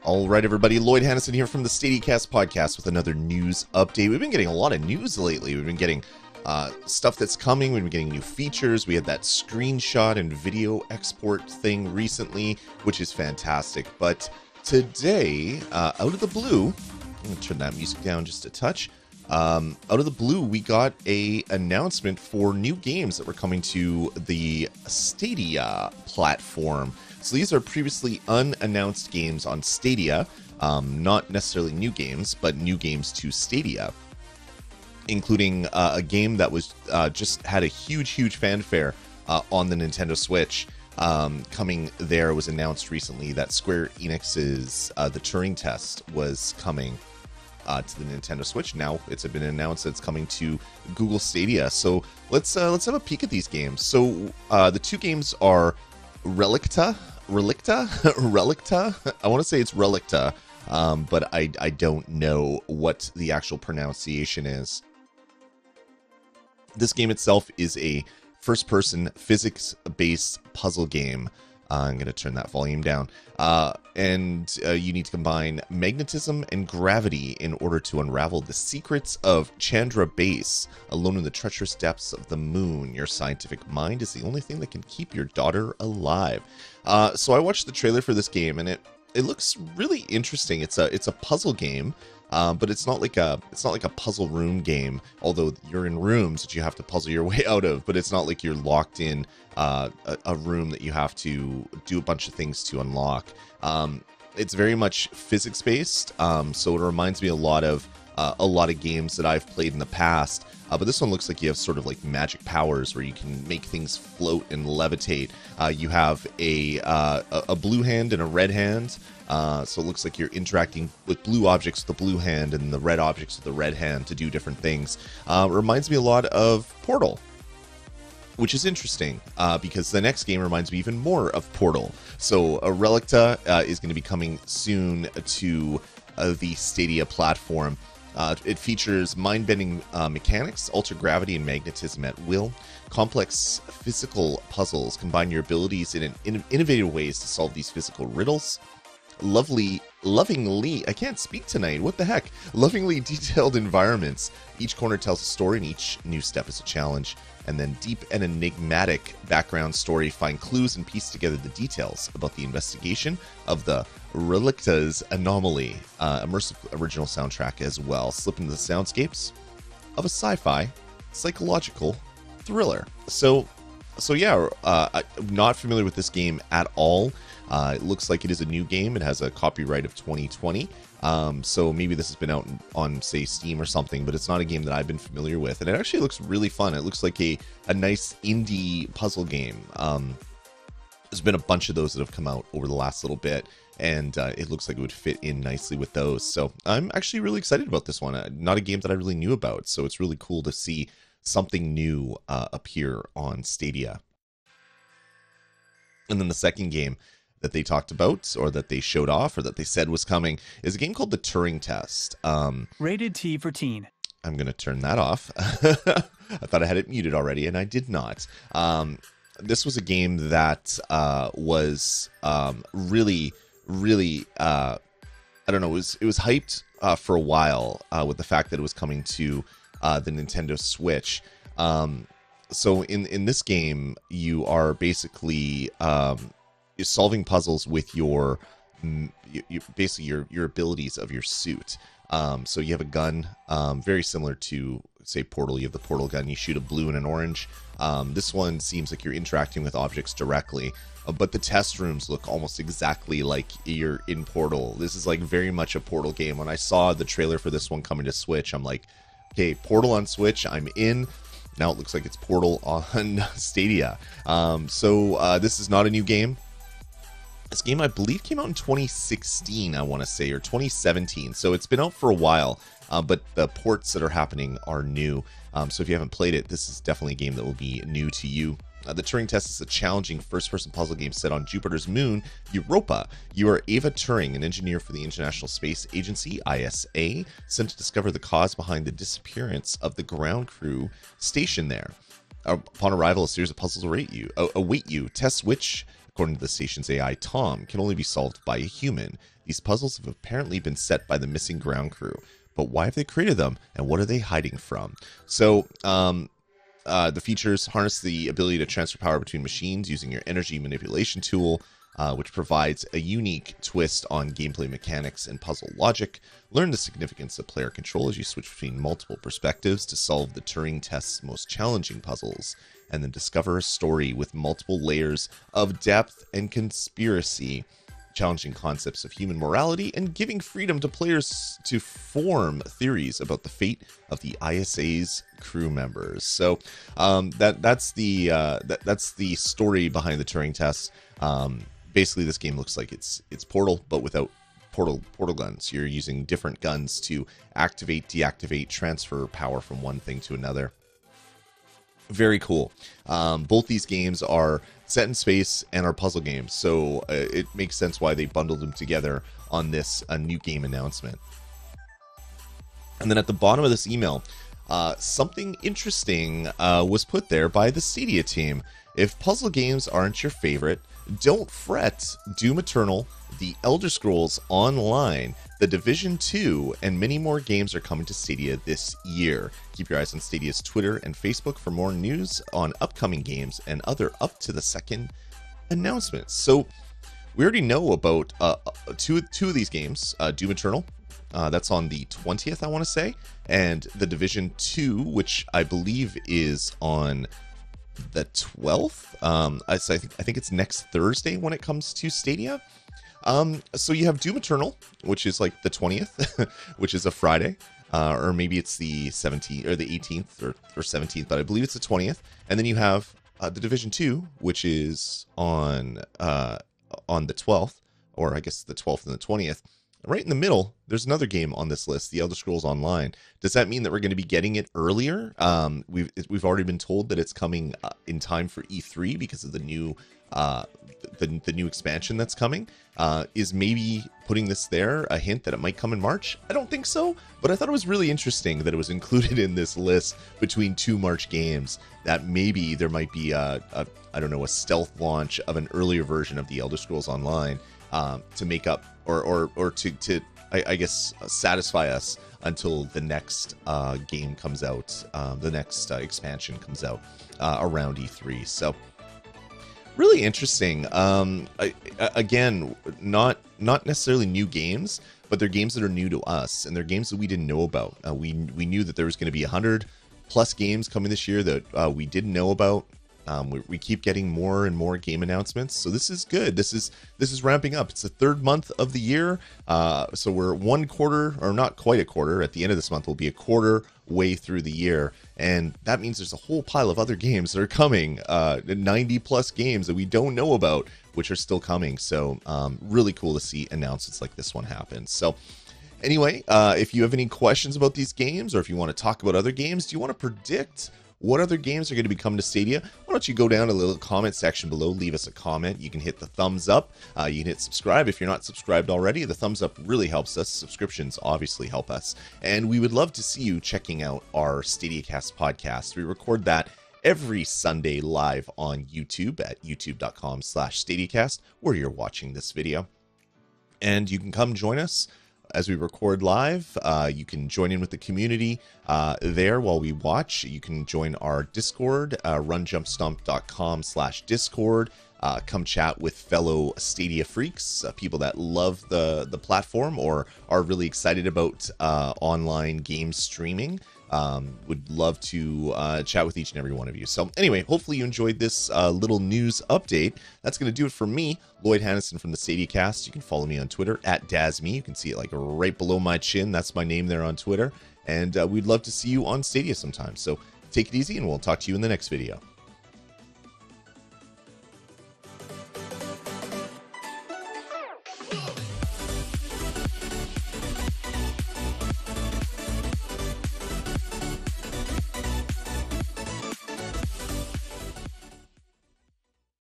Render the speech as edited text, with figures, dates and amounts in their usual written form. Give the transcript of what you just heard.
All right, everybody. Lloyd Hannison here from the StadiaCast podcast with another news update. We've been getting a lot of news lately. We've been getting stuff that's coming. We've been getting new features. We had that screenshot and video export thing recently, which is fantastic. But today, out of the blue, I'm going to turn that music down just a touch. Out of the blue, we got a announcement for new games that were coming to the Stadia platform. So these are previously unannounced games on Stadia, not necessarily new games, but new games to Stadia, including a game that was just had a huge fanfare on the Nintendo Switch. Coming there was announced recently that Square Enix's the Turing Test was coming to the Nintendo Switch. Now it's been announced that it's coming to Google Stadia. So let's have a peek at these games. So the two games are Relicta. I want to say it's Relicta, but I don't know what the actual pronunciation is. This game itself is a first-person physics-based puzzle game. I'm going to turn that volume down. And you need to combine magnetism and gravity in order to unravel the secrets of Chandra Base. Alone in the treacherous depths of the moon, your scientific mind is the only thing that can keep your daughter alive. So I watched the trailer for this game, and it looks really interesting. It's a puzzle game. But it's not like a puzzle room game, although you're in rooms that you have to puzzle your way out of, but it's not like you're locked in a room that you have to do a bunch of things to unlock. It's very much physics based, so it reminds me a lot of games that I've played in the past. But this one looks like you have sort of like magic powers where you can make things float and levitate. You have a blue hand and a red hand. So it looks like you're interacting with blue objects with the blue hand and the red objects with the red hand to do different things. It reminds me a lot of Portal, which is interesting because the next game reminds me even more of Portal. So Relicta is going to be coming soon to the Stadia platform. It features mind-bending mechanics, ultra-gravity, and magnetism at will. Complex physical puzzles combine your abilities in innovative ways to solve these physical riddles. Lovingly, I can't speak tonight, what the heck? Lovingly detailed environments. Each corner tells a story and each new step is a challenge. And then deep and enigmatic background story find clues and piece together the details about the investigation of the Relicta's anomaly. Immersive original soundtrack as well. Slip into the soundscapes of a sci-fi psychological thriller. So yeah, I'm not familiar with this game at all. It looks like it is a new game. It has a copyright of 2020. So maybe this has been out on, say, Steam or something, but it's not a game that I've been familiar with. And it actually looks really fun. It looks like a nice indie puzzle game. There's been a bunch of those that have come out over the last little bit, and it looks like it would fit in nicely with those. So I'm actually really excited about this one. Not a game that I really knew about, so it's really cool to see something new appear on Stadia. And then the second game that they talked about, or that they showed off, or that they said was coming, is a game called the Turing Test. Rated T for teen. I'm going to turn that off. I thought I had it muted already, and I did not. This was a game that was really, I don't know, it was hyped for a while with the fact that it was coming to the Nintendo Switch. So in this game, you are basically you're solving puzzles with your abilities of your suit. So you have a gun, very similar to, say, Portal. You have the Portal gun. You shoot a blue and an orange. This one seems like you're interacting with objects directly, but the test rooms look almost exactly like you're in Portal. This is like very much a Portal game. When I saw the trailer for this one coming to Switch, I'm like, okay, Portal on Switch, I'm in. Now it looks like it's Portal on Stadia. So this is not a new game. This game, I believe, came out in 2016, I want to say, or 2017. So it's been out for a while, but the ports that are happening are new. So if you haven't played it, this is definitely a game that will be new to you. The Turing Test is a challenging first-person puzzle game set on Jupiter's moon, Europa. You are Ava Turing, an engineer for the International Space Agency, ISA, sent to discover the cause behind the disappearance of the ground crew stationed there. Upon arrival, a series of puzzles await you. Tests which According to the station's AI, Tom can only be solved by a human. These puzzles have apparently been set by the missing ground crew. But why have they created them, and what are they hiding from? So, the features harness the ability to transfer power between machines using your energy manipulation tool, which provides a unique twist on gameplay mechanics and puzzle logic. Learn the significance of player control as you switch between multiple perspectives to solve the Turing Test's most challenging puzzles, and then discover a story with multiple layers of depth and conspiracy, challenging concepts of human morality and giving freedom to players to form theories about the fate of the ISA's crew members. So that's the story behind the Turing Test. Basically, this game looks like it's Portal, but without portal guns. You're using different guns to activate, deactivate, transfer power from one thing to another. Very cool. Both these games are set in space and are puzzle games, so it makes sense why they bundled them together on this new game announcement. And then at the bottom of this email, something interesting was put there by the Stadia team. If puzzle games aren't your favorite, don't fret. Doom Eternal, The Elder Scrolls Online, The Division 2, and many more games are coming to Stadia this year. Keep your eyes on Stadia's Twitter and Facebook for more news on upcoming games and other up-to-the-second announcements. So we already know about two of these games, Doom Eternal. That's on the 20th, I want to say, and The Division 2, which I believe is on the 12th. I think it's next Thursday when it comes to Stadia. So you have Doom Eternal, which is like the 20th, which is a Friday, or maybe it's the 17th or the 18th or 17th, but I believe it's the 20th. And then you have the Division 2, which is on the 12th, or I guess the 12th and the 20th. Right in the middle, there's another game on this list, The Elder Scrolls Online. Does that mean that we're going to be getting it earlier? We've already been told that it's coming in time for E3 because of the new the new expansion that's coming. Is maybe putting this there a hint that it might come in March? I don't think so, but I thought it was really interesting that it was included in this list between two March games, that maybe there might be a stealth launch of an earlier version of The Elder Scrolls Online to make up or to I guess satisfy us until the next game comes out, the next expansion comes out around E3. So really interesting. Again, not necessarily new games, but they're games that are new to us, and they're games that we didn't know about. We knew that there was going to be 100 plus games coming this year that we didn't know about. We keep getting more and more game announcements, so this is good. This is ramping up. It's the third month of the year, so we're one quarter, or not quite a quarter. At the end of this month, we'll be a quarter way through the year, and that means there's a whole pile of other games that are coming, 90 plus games that we don't know about, which are still coming. So really cool to see announcements like this one happen. So anyway, if you have any questions about these games, or if you want to talk about other games, do you want to predict what other games are going to be coming to Stadia? Why don't you go down to the little comment section below, leave us a comment. You can hit the thumbs up. You can hit subscribe if you're not subscribed already. The thumbs up really helps us. Subscriptions obviously help us. And we would love to see you checking out our StadiaCast podcast. We record that every Sunday live on YouTube at youtube.com/StadiaCast, where you're watching this video. And you can come join us as we record live. You can join in with the community there while we watch. You can join our Discord, runjumpstomp.com/Discord. Come chat with fellow Stadia freaks, people that love the platform or are really excited about online game streaming. Would love to chat with each and every one of you. So anyway, hopefully you enjoyed this little news update. That's going to do it for me, Lloyd Hannison from the StadiaCast. You can follow me on Twitter at DazMe. You can see it like right below my chin. That's my name there on Twitter. And we'd love to see you on Stadia sometime. So take it easy, and we'll talk to you in the next video. Oh!